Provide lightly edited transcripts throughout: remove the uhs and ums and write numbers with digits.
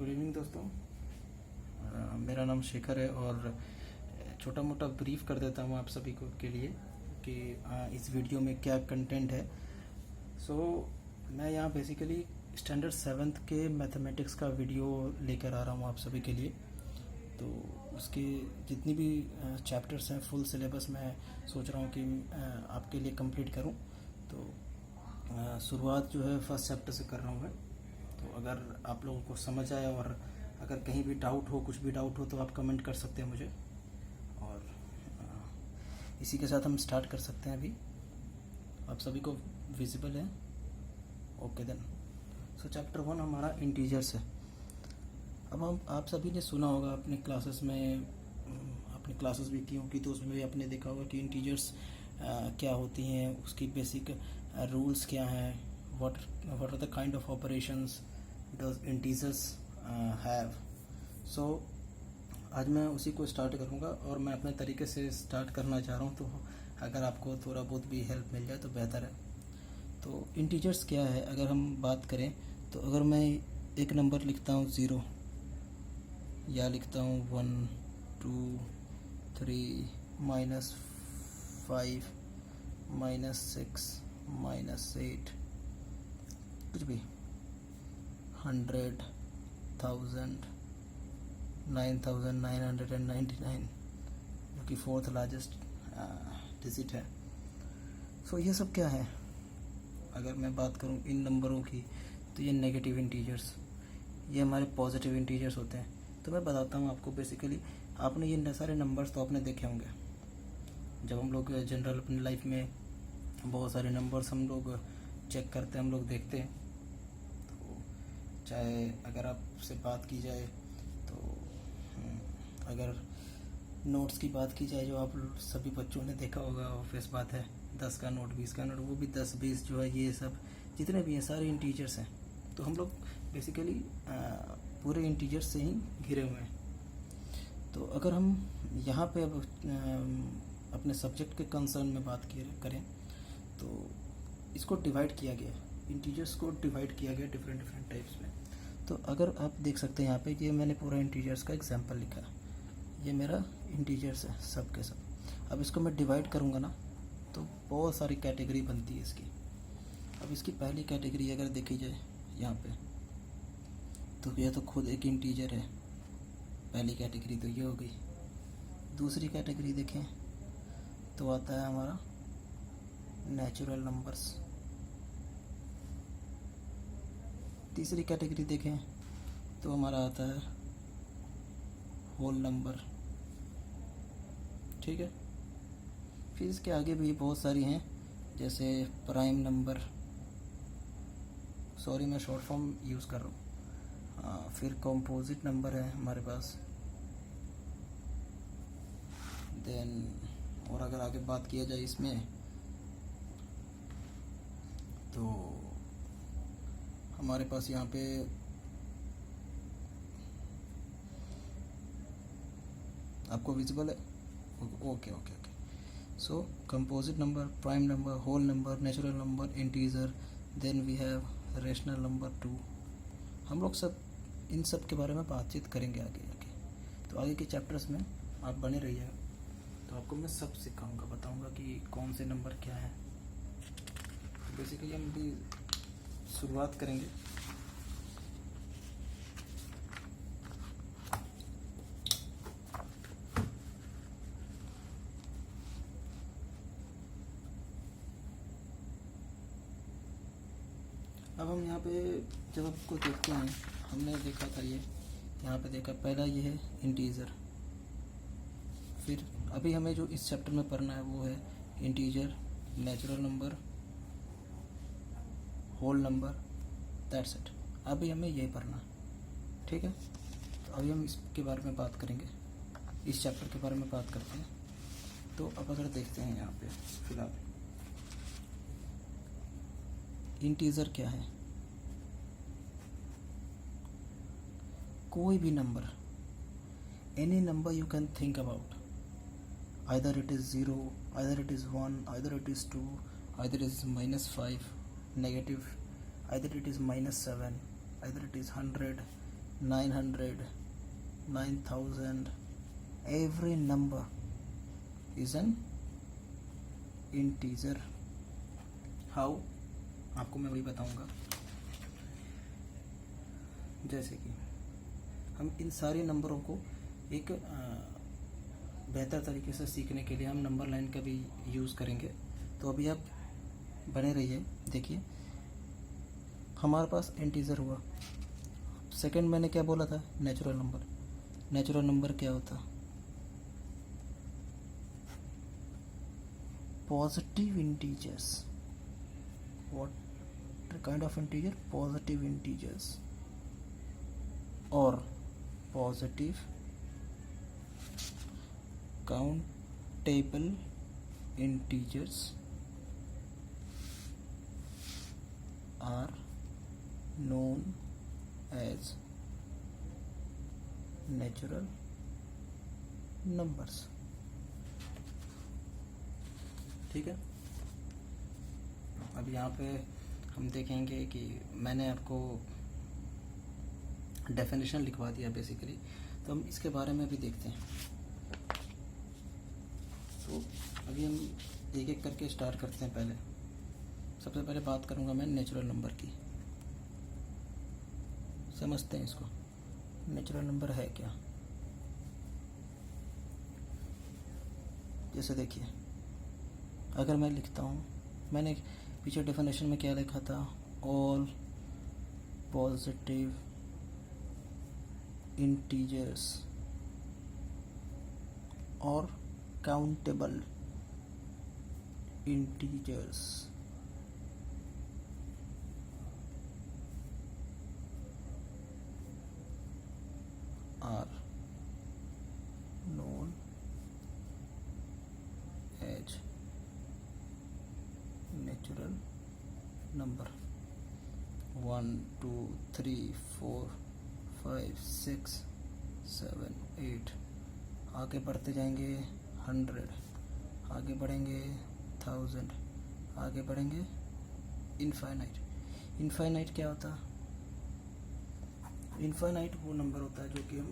Good evening दोस्तों। मेरा नाम शेखर है और छोटा मोटा ब्रीफ कर देता हूँ आप सभी को के लिए कि इस वीडियो में क्या कंटेंट है। मैं यहाँ बेसिकली स्टैंडर्ड 7th के मैथमेटिक्स का वीडियो लेकर आ रहा हूँ आप सभी के लिए। तो उसके जितनी भी चैप्टर्स हैं फुल सिलेबस मैं सोच रहा हूँ कि आपके लिए कंप्लीट करूँ। तो शुरुआत जो है फर्स्ट चैप्टर से कर रहा हूँ मैं। तो अगर आप लोगों को समझ आए और अगर कहीं भी डाउट हो, कुछ भी डाउट हो, तो आप कमेंट कर सकते हैं मुझे। और इसी के साथ हम स्टार्ट कर सकते हैं। अभी आप सभी को विजिबल है? Okay then. सो चैप्टर 1 हमारा इंटीजर्स है। अब हम आप सभी ने सुना होगा अपने क्लासेस में, अपनी क्लासेस भी की होगी, तो उसमें भी आपने देखा होगा कि इंटीजर्स क्या होती हैं, उसकी बेसिक रूल्स क्या हैं, what are the kind of operations does integers have। so आज मैं उसी को स्टार्ट करूँगा और मैं अपने तरीके से स्टार्ट करना चाह रहा हूँ। तो अगर आपको थोड़ा बहुत भी हेल्प मिल जाए तो बेहतर है। तो इंटीजर्स क्या है अगर हम बात करें, तो अगर मैं एक नंबर लिखता हूँ 0 या लिखता हूँ 1 2 3 -5 -6 -8 कुछ भी 100 1000 9999 जो कि 4th लार्जेस्ट डिजिट है। सो ये सब क्या है? अगर मैं बात करूं इन नंबरों की, तो ये नेगेटिव इंटीजर्स, ये हमारे पॉजिटिव इंटीजर्स होते हैं। तो मैं बताता हूं आपको। बेसिकली आपने ये सारे नंबर्स तो आपने देखे होंगे। जब हम लोग जनरल अपनी लाइफ में बहुत सारे नंबर्स हम लोग चेक करते हैं, हम लोग देखते हैं। तो चाहे अगर आपसे बात की जाए, तो अगर नोट्स की बात की जाए, जो आप सभी बच्चों ने देखा होगा, ऑब्वियस बात है, 10 का नोट 20 का नोट, वो भी 10 20 जो है, ये सब जितने भी हैं सारे इंटीजर्स हैं। तो हम लोग बेसिकली पूरे इंटीजर्स से ही घिरे हुए हैं। तो अगर हम यहाँ पे अब अपने सब्जेक्ट के कंसर्न में बात करें, तो इसको डिवाइड किया गया, इंटीजर्स को डिवाइड किया गया डिफरेंट टाइप्स में। तो अगर आप देख सकते हैं यहाँ पे, ये मैंने पूरा इंटीजर्स का एग्जांपल लिखा है, ये मेरा इंटीजर्स है सब के सब। अब इसको मैं डिवाइड करूँगा ना, तो बहुत सारी कैटेगरी बनती है इसकी। अब इसकी पहली कैटेगरी अगर देखी जाए यहाँ पे, तो ये तो खुद एक इंटीजर है, पहली कैटेगरी तो ये हो गई। दूसरी कैटेगरी देखें तो आता है हमारा नेचुरल नंबर्स। तीसरी कैटेगरी देखें तो हमारा आता है होल नंबर। ठीक है। फिर इसके आगे भी बहुत सारी हैं, जैसे प्राइम नंबर, सॉरी मैं शॉर्ट फॉर्म यूज़ कर रहा हूँ। फिर कंपोजिट नंबर है हमारे पास। देन और अगर आगे बात किया जाए इसमें, तो हमारे पास यहाँ पे आपको विजिबल है? Okay. So composite number, prime number, whole number, natural number, integer, then we have rational number 2। हम लोग सब इन सब के बारे में बातचीत करेंगे आगे। तो आगे के चैप्टर्स में आप बने रहिएगा, तो आपको मैं सब सिखाऊंगा, बताऊंगा कि कौन से नंबर क्या है। तो बेसिकली हम भी शुरुआत करेंगे। अब हम यहाँ पे जब आपको देखते हैं, हमने देखा था ये यहाँ पे देखा, पहला ये है इंटीजर। फिर अभी हमें जो इस चैप्टर में पढ़ना है वो है integer, natural number, whole number, that's it. अभी हमें यही पढ़ना है। ठीक है। तो अभी हम इसके बारे में बात करेंगे, इस चैप्टर के बारे में बात करते हैं। तो अब अगर देखते हैं यहाँ पे फिलहाल इंटीजर क्या है, कोई भी number, any number you can think about, either it is 0, either it is 1, either it is 2, either it is -5 negative, either it is -7, either it is 100, 900, 9000, every number is an integer. How? आपको मैं वही बताऊंगा। जैसे कि हम इन सारे नंबरों को एक बेहतर तरीके से सीखने के लिए हम नंबर लाइन का भी यूज़ करेंगे। तो अभी आप बने रहिए। देखिए हमारे पास इंटीजर हुआ। सेकंड मैंने क्या बोला था? Natural number. नेचुरल नंबर क्या होता? Positive integers. What kind of integer? Positive integers और positive countable integers are known as natural numbers. ठीक है। अब यहाँ पे हम देखेंगे कि मैंने आपको डेफिनेशन लिखवा दिया बेसिकली, तो हम इसके बारे में भी देखते हैं। तो अभी हम एक एक करके स्टार्ट करते हैं। पहले सबसे पहले बात करूंगा मैं नेचुरल नंबर की। समझते हैं इसको। नेचुरल नंबर है क्या? जैसे देखिए, अगर मैं लिखता हूँ, मैंने पीछे डेफिनेशन में क्या लिखा था? ऑल पॉजिटिव इंटीजर्स और countable integers are known as natural number. 1 2 3 4 5 6 7 8 आगे बढ़ते जाएंगे 100, आगे बढ़ेंगे 1000, आगे बढ़ेंगे इनफाइनाइट। इनफाइनाइट क्या होता? इनफाइनाइट वो नंबर होता है जो कि हम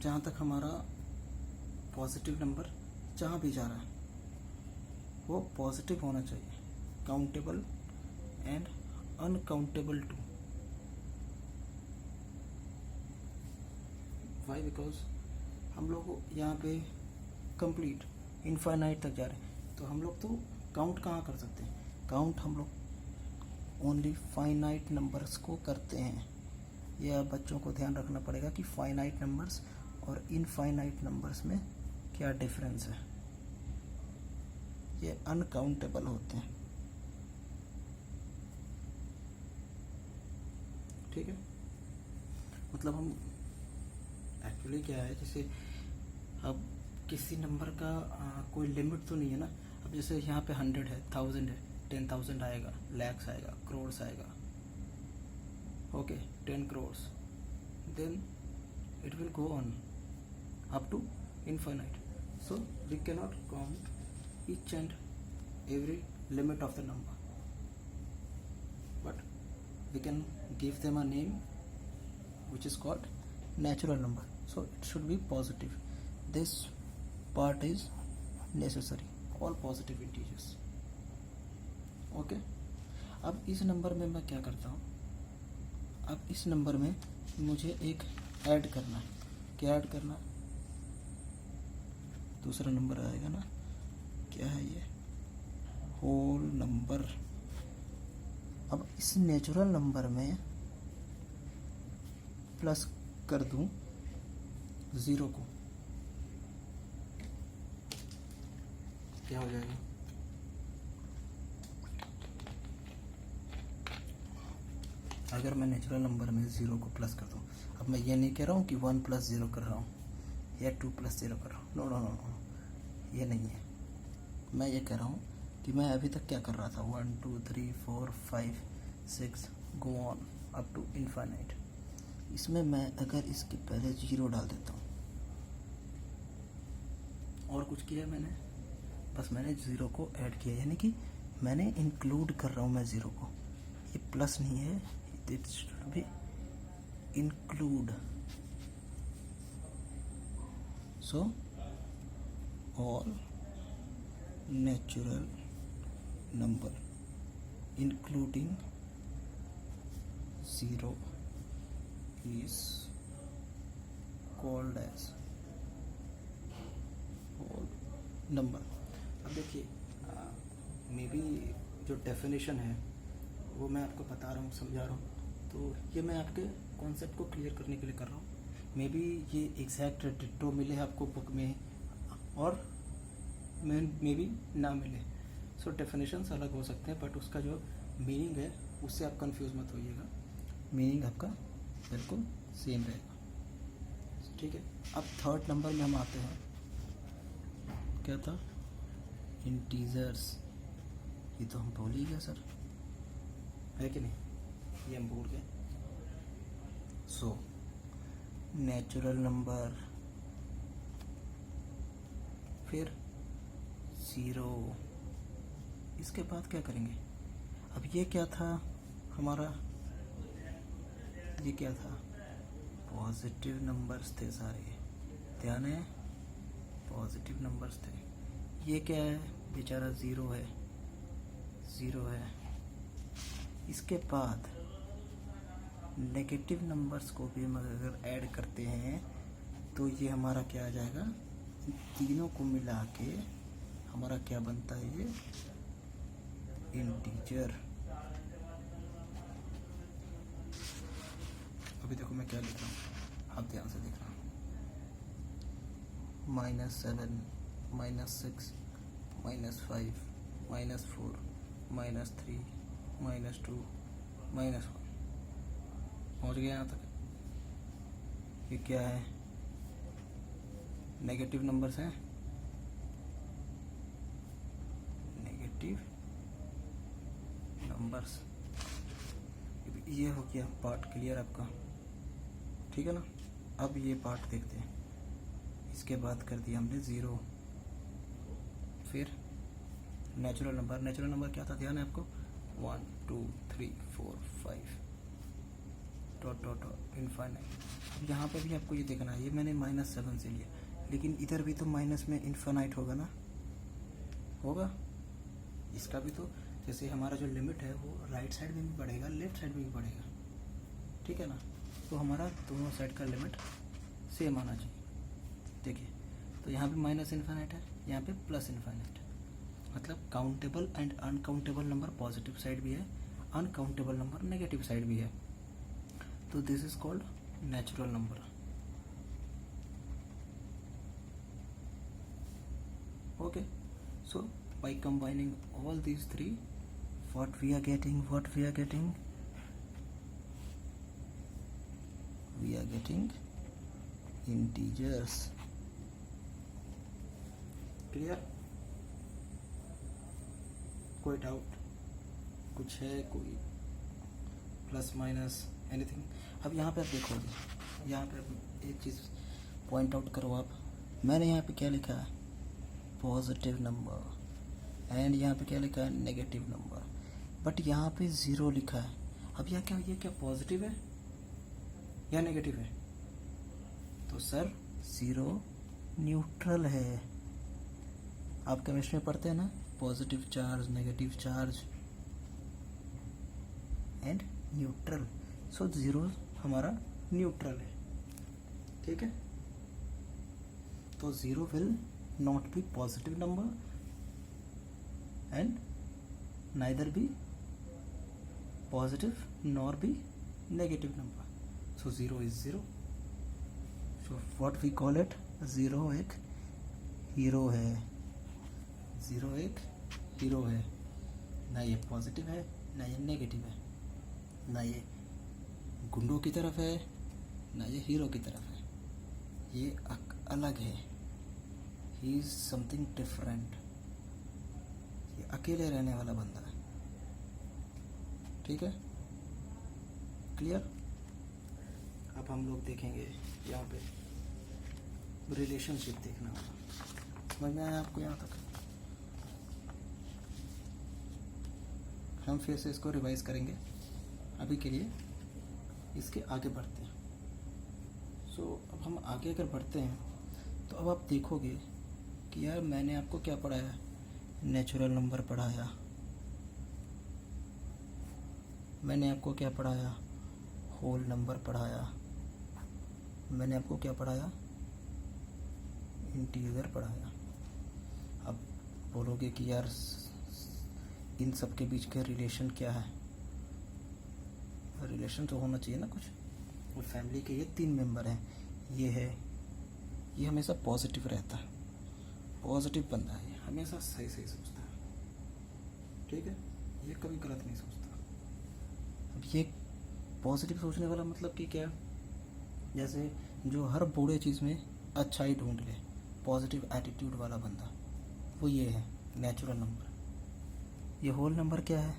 जहाँ तक हमारा पॉजिटिव नंबर जहाँ भी जा रहा है वो पॉजिटिव होना चाहिए, countable and uncountable too. Why? Because हम लोग यहाँ पे कंप्लीट इनफाइनाइट तक जा रहे हैं, तो हम लोग तो काउंट कहाँ कर सकते हैं? काउंट हम लोग ओनली फाइनाइट नंबर्स को करते हैं। यह बच्चों को ध्यान रखना पड़ेगा कि फाइनाइट नंबर्स और इनफाइनाइट नंबर्स में क्या डिफरेंस है। ये अनकाउंटेबल होते हैं। ठीक है। मतलब हम एक्चुअली क्या है, जैसे अब किसी नंबर का कोई लिमिट तो नहीं है ना। अब जैसे यहाँ पे 100 है, 1000 है, 10,000 आएगा, लैक्स आएगा, करोड़ आएगा। Okay, 10 crore, then it will go on up to infinite. So we can not count each and every limit of the number, but we can give them a name which is called natural number. So it should be positive. This part is necessary. All positive integers. Okay. अब इस number में मैं क्या करता हूँ? अब इस number में मुझे एक ऐड करना है। क्या ऐड करना? दूसरा नंबर आएगा ना, क्या है ये? Whole number. अब इस नेचुरल नंबर में प्लस कर दूं 0 को, क्या हो जाएगा? अगर मैं नेचुरल नंबर में 0 को प्लस कर दूं, अब मैं ये नहीं कह रहा हूँ कि 1 + 0 कर रहा हूँ या 2 + 0 कर रहा हूँ। नो नो नो नो, ये नहीं है। मैं ये कह रहा हूँ कि मैं अभी तक क्या कर रहा था? 1 2 3 4 5 6 go on up to infinite. इसमें मैं अगर इसके पहले 0 डाल देता हूँ, और कुछ किया मैंने? बस मैंने 0 को ऐड किया, यानी कि मैंने इंक्लूड कर रहा हूँ मैं 0 को। ये प्लस नहीं है, it should be include. So all natural number including 0 is called as whole number. अब देखिए मे बी जो डेफिनेशन है वो मैं आपको बता रहा हूँ, समझा रहा हूँ, तो ये मैं आपके कॉन्सेप्ट को क्लियर करने के लिए कर रहा हूँ. मे बी ये एग्जैक्ट डिट्टो मिले आपको बुक में और मे बी ना मिले. सो डेफिनेशंस अलग हो सकते हैं, बट उसका जो मीनिंग है उससे आप कंफ्यूज मत होइएगा. मीनिंग आपका बिल्कुल सेम रहेगा. ठीक है. अब थर्ड नंबर में हम आते हैं. क्या था? इंटीजर्स. ये तो हम भूल ही गए सर, है कि नहीं? ये हम भूल गए. सो नेचुरल नंबर, फिर 0. इसके बाद क्या करेंगे? अब ये क्या था हमारा? ये क्या था? पॉजिटिव नंबर्स थे सारे, ध्यान है? पॉजिटिव नंबर्स थे. ये क्या है? बेचारा 0 है, 0 है. इसके बाद नेगेटिव नंबर्स को भी हम अगर ऐड करते हैं तो ये हमारा क्या आ जाएगा? तीनों को मिला के हमारा क्या बनता है? ये इंटीजर. अभी देखो मैं क्या लिख रहा हूँ, आप ध्यान से देखना. -7, -6, -5, -4, -3, -2, -1. पहुँच गया यहाँ तक. ये क्या है? नेगेटिव नंबर्स हैं. Negative numbers. ये हो गया पार्ट क्लियर आपका, ठीक है ना? अब ये पार्ट देखते हैं. इसके बाद कर दिया हमने 0. फिर नेचुरल नंबर. नेचुरल नंबर क्या था? ध्यान है आपको? 1 2 3 4 5 डॉट डॉट डॉट इनफाइनाइट. अब यहाँ पे भी आपको ये देखना है, ये मैंने -7 से लिया, लेकिन इधर भी तो माइनस में इनफाइनाइट होगा ना? होगा. इसका भी तो जैसे हमारा जो लिमिट है वो राइट साइड में भी बढ़ेगा, लेफ्ट साइड में भी बढ़ेगा, ठीक है ना? तो हमारा दोनों साइड का लिमिट सेम आना चाहिए. देखिए तो यहाँ पे माइनस इनफाइनाइट है, यहाँ पे प्लस इनफाइनाइट है. मतलब countable and uncountable number positive side भी है, अनकाउंटेबल नंबर नेगेटिव साइड भी है. तो this is called natural number. Okay. So by combining all these three, what we are getting? We are getting integers. Clear? कोई doubt? कुछ है? कोई plus minus anything? अब यहाँ पे आप देखोगे, यहाँ पे एक चीज़ पॉइंट आउट करो आप. मैंने यहाँ पे क्या लिखा है? Positive number. एंड यहाँ पे क्या लिखा है? Negative number. बट यहाँ पे 0 लिखा है. अब यह क्या? ये क्या पॉजिटिव है या नेगेटिव है? तो सर 0 न्यूट्रल है. आप केमिस्ट्री में पढ़ते हैं ना, positive charge, negative charge and neutral. So 0 हमारा न्यूट्रल है, ठीक है? तो 0 will not be positive number and neither be positive nor be negative number. So 0 is 0. So what we call it? 0 एक हीरो है. 0 एक हीरो है. ना ये पॉजिटिव है ना ये नेगेटिव है, ना ये गुंडों की तरफ है ना ये हीरो की तरफ है. ये अलग है. He is something different. अकेले रहने वाला बंदा है, ठीक है? क्लियर? अब हम लोग देखेंगे यहाँ पे रिलेशनशिप देखना होगा. समझ में आया आपको यहाँ तक? हम फिर से इसको रिवाइज करेंगे. अभी के लिए इसके आगे बढ़ते हैं। सो अब हम आगे अगर बढ़ते हैं तो अब आप देखोगे कि यार मैंने आपको क्या पढ़ाया, नेचुरल नंबर पढ़ाया, मैंने आपको क्या पढ़ाया, होल नंबर पढ़ाया, मैंने आपको क्या पढ़ाया, इंटीजर पढ़ाया। अब बोलोगे कि यार इन सब के बीच का रिलेशन क्या है, रिलेशन तो होना चाहिए ना कुछ। और फैमिली के ये 3 मेंबर हैं, ये है, ये हमेशा पॉजिटिव रहता है, पॉजिटिव बंदा है, हमेशा सही सही सोचता है, ठीक है, ये कभी गलत नहीं सोचता। अब ये पॉजिटिव सोचने वाला मतलब कि क्या, जैसे जो हर बुरे चीज़ में अच्छाई ढूंढ ले, पॉजिटिव एटीट्यूड वाला बंदा, वो ये है नेचुरल नंबर। ये होल नंबर क्या है,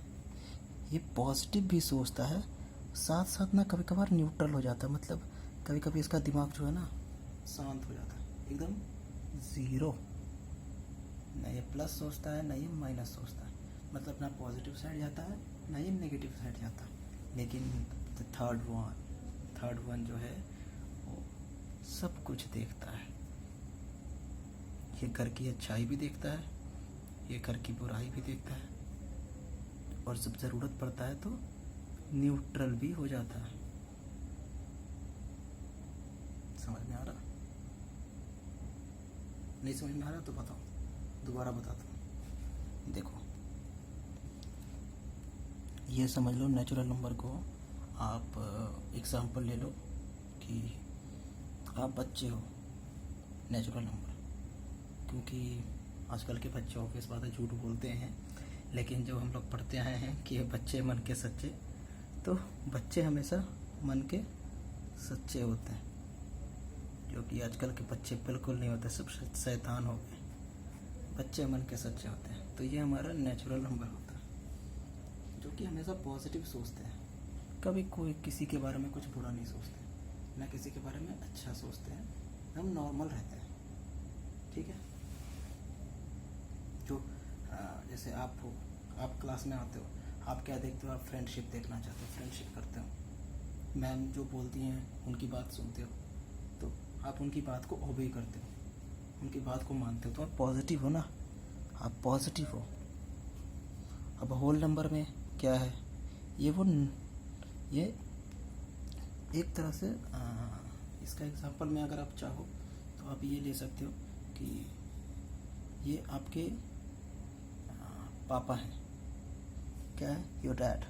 ये पॉजिटिव भी सोचता है, साथ साथ ना कभी कभार न्यूट्रल हो जाता है, मतलब कभी कभी इसका दिमाग जो है ना शांत हो जाता है, एकदम ज़ीरो, ना ये प्लस सोचता है ना ये माइनस सोचता है, मतलब ना पॉजिटिव साइड जाता है ना ये नेगेटिव साइड जाता है। लेकिन थर्ड वन जो है वो सब कुछ देखता है, ये घर की अच्छाई भी देखता है, ये घर की बुराई भी देखता है, और जब ज़रूरत पड़ता है तो न्यूट्रल भी हो जाता है। समझ में आ रहा? नहीं समझ में आ रहा तो बताओ, दोबारा बताता हूँ। देखो ये समझ लो, नेचुरल नंबर को आप एग्जांपल ले लो कि आप बच्चे हो, नेचुरल नंबर, क्योंकि आजकल के बच्चे ऑब्वियस बात है झूठ बोलते हैं, लेकिन जो हम लोग पढ़ते आए हैं कि बच्चे मन के सच्चे, तो बच्चे हमेशा मन के सच्चे होते हैं, जो कि आजकल के बच्चे बिल्कुल नहीं होते, सब शैतान हो गए, बच्चे मन के सच्चे होते हैं। तो ये हमारा नेचुरल नंबर होता है, जो कि हमेशा पॉजिटिव सोचते हैं, कभी कोई किसी के बारे में कुछ बुरा नहीं सोचते, ना किसी के बारे में अच्छा सोचते हैं, हम नॉर्मल रहते हैं, ठीक है। जो जैसे आप हो, आप क्लास में आते हो, आप क्या देखते हो, आप फ्रेंडशिप देखना चाहते हो, फ्रेंडशिप करते हो, मैम जो बोलती हैं उनकी बात सुनते हो, तो आप उनकी बात को ओबे करते हो, उनकी बात को मानते हो, तो आप पॉजिटिव हो ना, आप पॉजिटिव हो। अब होल नंबर में क्या है, ये एक तरह से इसका एग्जांपल में अगर आप चाहो तो आप ये ले सकते हो कि ये आपके पापा हैं, क्या है, योर डैड,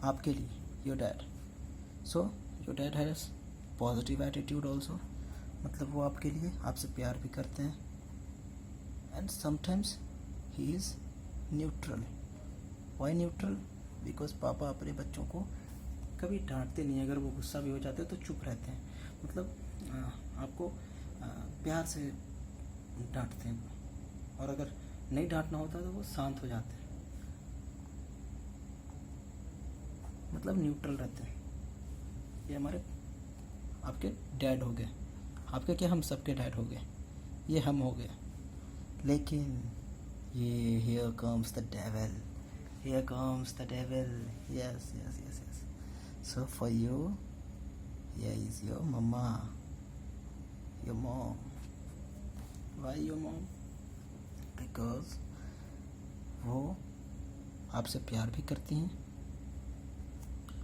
आपके लिए your dad. So your dad has positive attitude also, मतलब वो आपके लिए आपसे प्यार भी करते हैं, and sometimes he is neutral. Why neutral? Because पापा अपने बच्चों को कभी डांटते नहीं, अगर वो गुस्सा भी हो जाते हैं तो चुप रहते हैं, मतलब आपको प्यार से डांटते हैं, और अगर नहीं डांटना होता तो वो शांत हो जाते हैं, मतलब न्यूट्रल रहते हैं। ये हमारे आपके डैड हो गए, आपके क्या, हम सबके डैड हो गए, ये हम हो गए। लेकिन ये here comes the devil, here comes the devil, yes. So for you, here is your mama, your mom. Why your mom? Because वो आपसे प्यार भी करती हैं,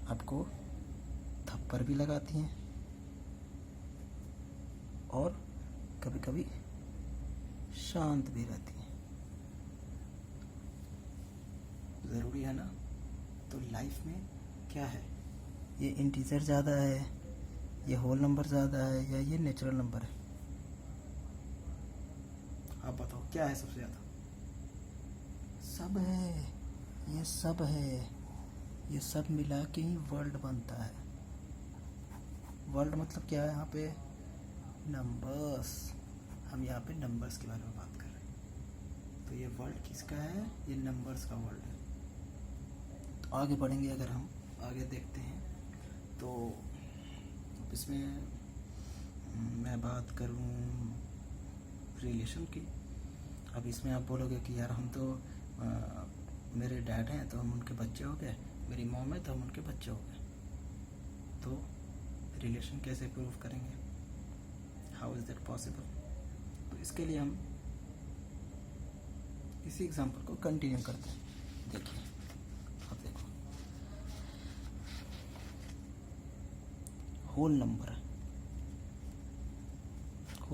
आपको थप्पड़ भी लगाती हैं, और कभी कभी शांत भी रहती हैं। ज़रूरी है ना? तो लाइफ में क्या है, ये इंटीजर ज़्यादा है, ये होल नंबर ज़्यादा है, या ये नेचुरल नंबर है? आप बताओ क्या है सबसे ज़्यादा? सब है, ये सब है, ये सब मिला के ही वर्ल्ड बनता है। वर्ल्ड मतलब क्या है, यहाँ पे नंबर्स, हम यहाँ पे नंबर्स के बारे में बात कर रहे हैं। तो ये वर्ल्ड किसका है, ये नंबर्स का वर्ल्ड है। तो आगे बढ़ेंगे, अगर हम आगे देखते हैं तो इसमें मैं बात करूँ रिलेशन की। अब इसमें आप बोलोगे कि यार हम तो मेरे डैड हैं तो हम उनके बच्चे हो गए, मेरी मॉम है तो हम उनके बच्चे हो गए। तो रिलेशन कैसे प्रूव करेंगे? How is that possible? तो इसके लिए हम इसी एग्जांपल को कंटिन्यू करते हैं। देखिए, अब देखो, होल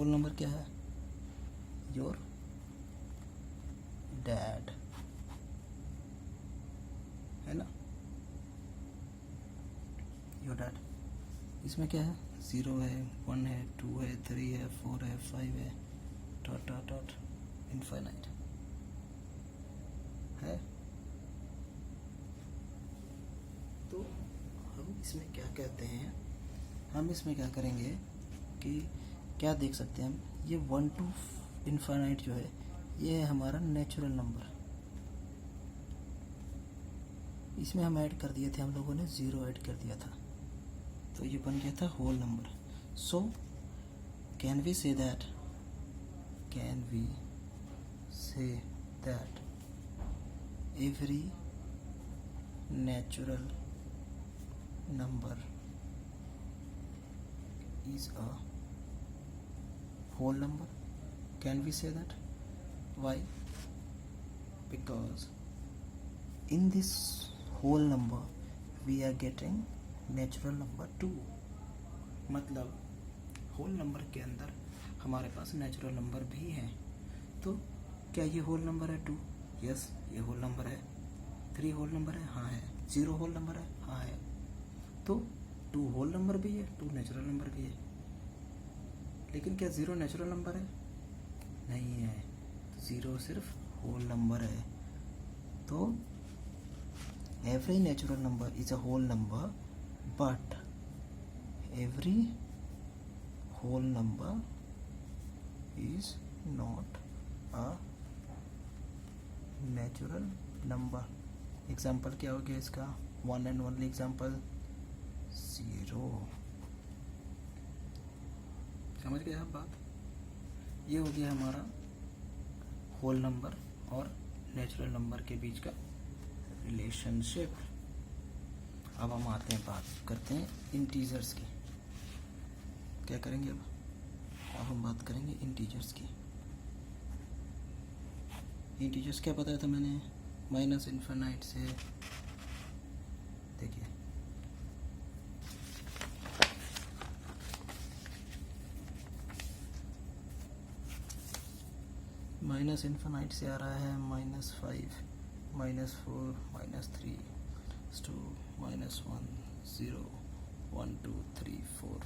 नंबर क्या है? योर डैड, है ना? योर डैड, इसमें क्या है? 0 है, 1 है, 2 है, 3 है, 4 है, 5 है, डॉट डॉट डॉट इनफाइनाइट है। तो हम इसमें क्या कहते हैं, हम इसमें क्या करेंगे कि क्या देख सकते हैं हम, ये 1 to इनफाइनाइट जो है ये है हमारा नेचुरल नंबर। इसमें हम ऐड कर दिए थे, हम लोगों ने 0 ऐड कर दिया था, तो ये बन गया था whole number. So can we say that every natural number is a whole number? Can we say that? Why? Because in this whole number we are getting natural number 2। मतलब होल नंबर के अंदर हमारे पास natural number भी हैं। तो क्या ये whole number है 2? यस, ये होल नंबर है। 3 होल नंबर है? हाँ है। 0 होल नंबर है? हाँ है। तो 2 होल नंबर भी है, 2 नेचुरल नंबर भी है। लेकिन क्या 0 नेचुरल नंबर है? नहीं है। तो 0 सिर्फ होल नंबर है। तो every natural number is a whole number, but every whole number is not a natural number. Example क्या हो गया इसका? One and only example 0। समझ गए आप बात? ये हो गया हमारा होल नंबर और नेचुरल नंबर के बीच का रिलेशनशिप। अब हम आते हैं, बात करते हैं इंटीजर्स की। क्या करेंगे अब हम बात करेंगे इंटीजर्स की। इंटीजर्स क्या बताया था मैंने? माइनस इनफाइनाइट से, देखिए माइनस इनफाइनाइट से आ रहा है -5, -4, -3, -2, -1, 0, 1 2 3 4